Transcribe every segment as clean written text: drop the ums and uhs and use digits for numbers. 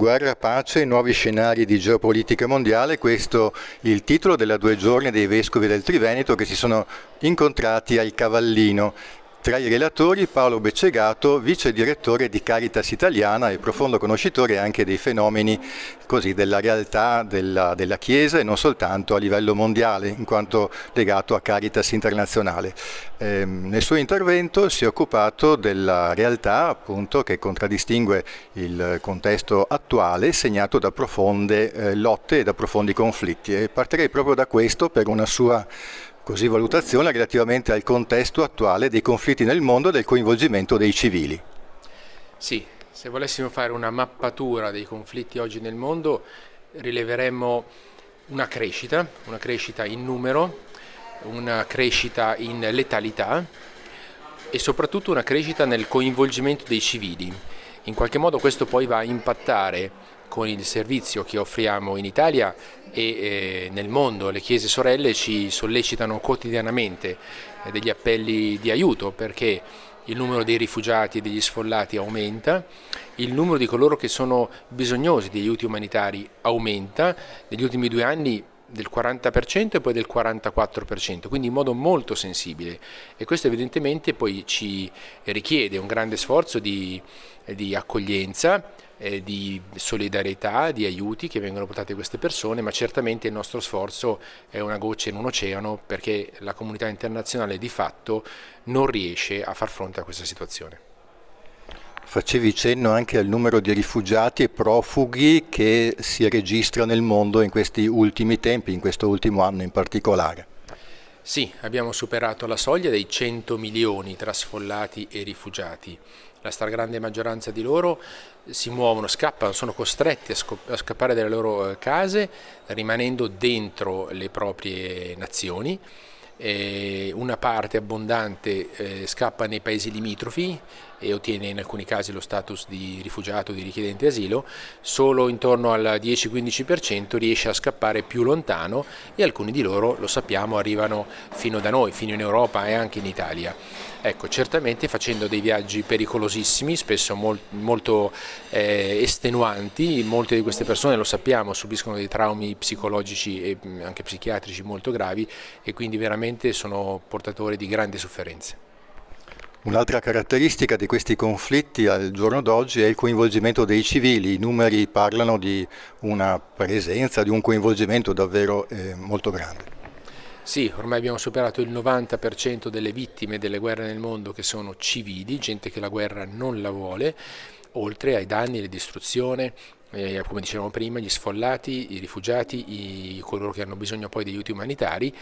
Guerra, pace e nuovi scenari di geopolitica mondiale, questo è il titolo della 2 giorni dei Vescovi del Triveneto che si sono incontrati al Cavallino. Tra i relatori Paolo Beccegato, vice direttore di Caritas Italiana e profondo conoscitore anche dei fenomeni della realtà della Chiesa e non soltanto a livello mondiale, in quanto legato a Caritas Internazionale. Nel suo intervento si è occupato della realtà appunto che contraddistingue il contesto attuale segnato da profonde lotte e da profondi conflitti, e partirei proprio da questo per una sua valutazione relativamente al contesto attuale dei conflitti nel mondo e del coinvolgimento dei civili. Sì, se volessimo fare una mappatura dei conflitti oggi nel mondo, rileveremmo una crescita in numero, una crescita in letalità e soprattutto una crescita nel coinvolgimento dei civili. In qualche modo questo poi va a impattare con il servizio che offriamo in Italia e nel mondo. Le chiese sorelle ci sollecitano quotidianamente degli appelli di aiuto, perché il numero dei rifugiati e degli sfollati aumenta, il numero di coloro che sono bisognosi di aiuti umanitari aumenta, negli ultimi 2 anni del 40% e poi del 44%, quindi in modo molto sensibile, e questo evidentemente poi ci richiede un grande sforzo di accoglienza, di solidarietà, di aiuti che vengono portati a queste persone, ma certamente il nostro sforzo è una goccia in un oceano, perché la comunità internazionale di fatto non riesce a far fronte a questa situazione. Facevi cenno anche al numero di rifugiati e profughi che si registra nel mondo in questi ultimi tempi, in questo ultimo anno in particolare. Sì, abbiamo superato la soglia dei 100 milioni tra sfollati e rifugiati. La stragrande maggioranza di loro si muovono, scappano, sono costretti a scappare dalle loro case, rimanendo dentro le proprie nazioni. Una parte abbondante scappa nei paesi limitrofi e ottiene in alcuni casi lo status di rifugiato, di richiedente asilo. Solo intorno al 10-15% riesce a scappare più lontano, e alcuni di loro, lo sappiamo, arrivano fino da noi, fino in Europa e anche in Italia. Ecco, certamente facendo dei viaggi pericolosissimi, spesso molto estenuanti. Molte di queste persone, lo sappiamo, subiscono dei traumi psicologici e anche psichiatrici molto gravi, e quindi veramente sono portatori di grandi sofferenze. Un'altra caratteristica di questi conflitti al giorno d'oggi è il coinvolgimento dei civili. I numeri parlano di una presenza, di un coinvolgimento davvero molto grande. Sì, ormai abbiamo superato il 90% delle vittime delle guerre nel mondo che sono civili, gente che la guerra non la vuole, oltre ai danni, alle distruzioni, come dicevamo prima, gli sfollati, i rifugiati, coloro che hanno bisogno poi di aiuti umanitari,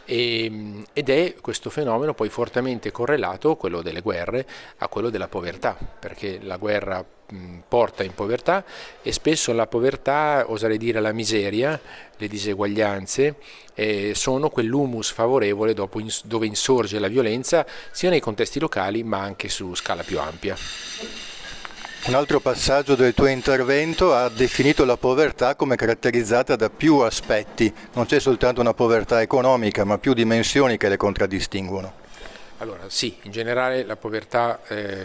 ed è questo fenomeno poi fortemente correlato, quello delle guerre, a quello della povertà, perché la guerra porta in povertà, e spesso la povertà, oserei dire la miseria, le diseguaglianze, sono quell'humus favorevole dove insorge la violenza, sia nei contesti locali ma anche su scala più ampia. Un altro passaggio del tuo intervento ha definito la povertà come caratterizzata da più aspetti. Non c'è soltanto una povertà economica, ma più dimensioni che le contraddistinguono. Allora sì, in generale la povertà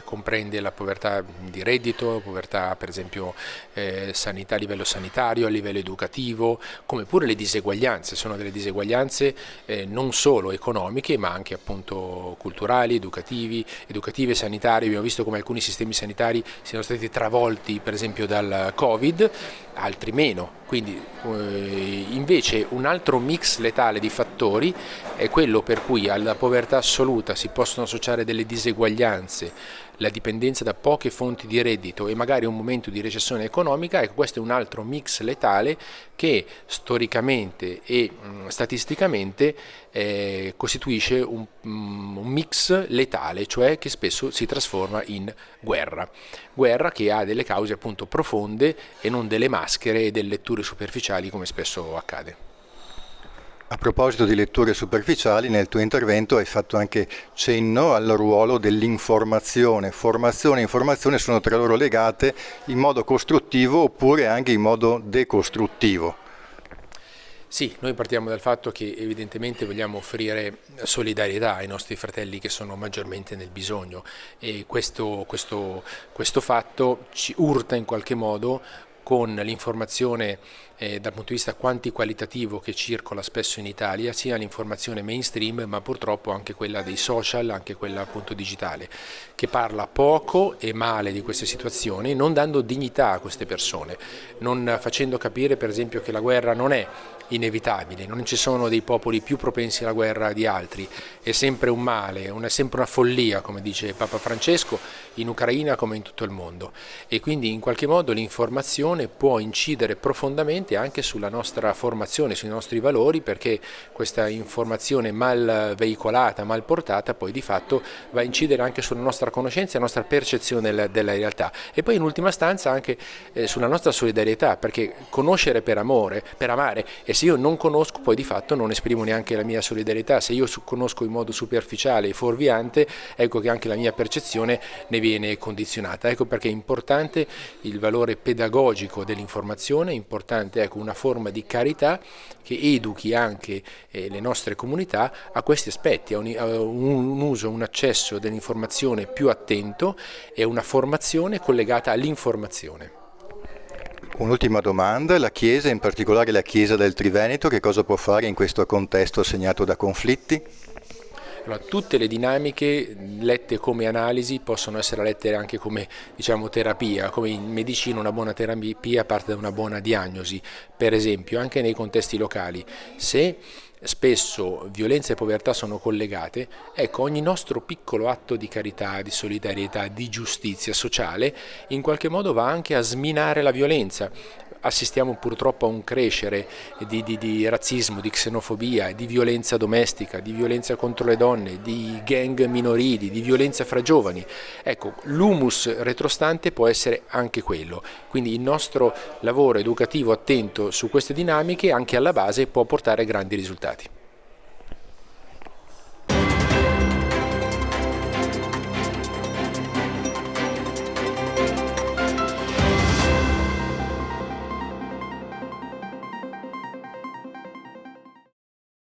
comprende la povertà di reddito, povertà per esempio a livello sanitario, a livello educativo, come pure le diseguaglianze. Sono delle diseguaglianze non solo economiche ma anche appunto culturali, educative, sanitarie. Abbiamo visto come alcuni sistemi sanitari siano stati travolti per esempio dal Covid, altri meno. Quindi invece un altro mix letale di fattori è quello per cui alla povertà assoluta si possono associare delle diseguaglianze, la dipendenza da poche fonti di reddito e magari un momento di recessione economica. Ecco, questo è un altro mix letale che storicamente e statisticamente costituisce un mix letale, cioè che spesso si trasforma in guerra che ha delle cause appunto profonde e non delle maschere e delle letture superficiali come spesso accade. A proposito di letture superficiali, nel tuo intervento hai fatto anche cenno al ruolo dell'informazione. Formazione e informazione sono tra loro legate in modo costruttivo oppure anche in modo decostruttivo. Sì, noi partiamo dal fatto che evidentemente vogliamo offrire solidarietà ai nostri fratelli che sono maggiormente nel bisogno, e questo fatto ci urta in qualche modo con l'informazione dal punto di vista qualitativo che circola spesso in Italia, sia l'informazione mainstream ma purtroppo anche quella dei social, anche quella appunto digitale, che parla poco e male di queste situazioni, non dando dignità a queste persone, non facendo capire per esempio che la guerra non è inevitabile, non ci sono dei popoli più propensi alla guerra di altri, è sempre un male, è sempre una follia, come dice Papa Francesco, in Ucraina come in tutto il mondo, e quindi in qualche modo l'informazione può incidere profondamente anche sulla nostra formazione, sui nostri valori, perché questa informazione mal veicolata, mal portata, poi di fatto va a incidere anche sulla nostra conoscenza e la nostra percezione della realtà, e poi in ultima stanza anche sulla nostra solidarietà, perché conoscere per amare, e se io non conosco poi di fatto non esprimo neanche la mia solidarietà. Se io conosco in modo superficiale e fuorviante, ecco che anche la mia percezione ne viene condizionata. Ecco perché è importante il valore pedagogico dell'informazione, è importante una forma di carità che educhi anche le nostre comunità a questi aspetti, a un uso, un accesso dell'informazione più attento e una formazione collegata all'informazione. Un'ultima domanda, la Chiesa, in particolare la Chiesa del Triveneto, che cosa può fare in questo contesto segnato da conflitti? Allora, tutte le dinamiche lette come analisi possono essere lette anche come terapia, come in medicina una buona terapia parte da una buona diagnosi, per esempio anche nei contesti locali. Se spesso violenza e povertà sono collegate, ecco, ogni nostro piccolo atto di carità, di solidarietà, di giustizia sociale in qualche modo va anche a sminare la violenza. Assistiamo purtroppo a un crescere di razzismo, di xenofobia, di violenza domestica, di violenza contro le donne, di gang minorili, di violenza fra giovani. Ecco, l'humus retrostante può essere anche quello, quindi il nostro lavoro educativo attento su queste dinamiche anche alla base può portare grandi risultati.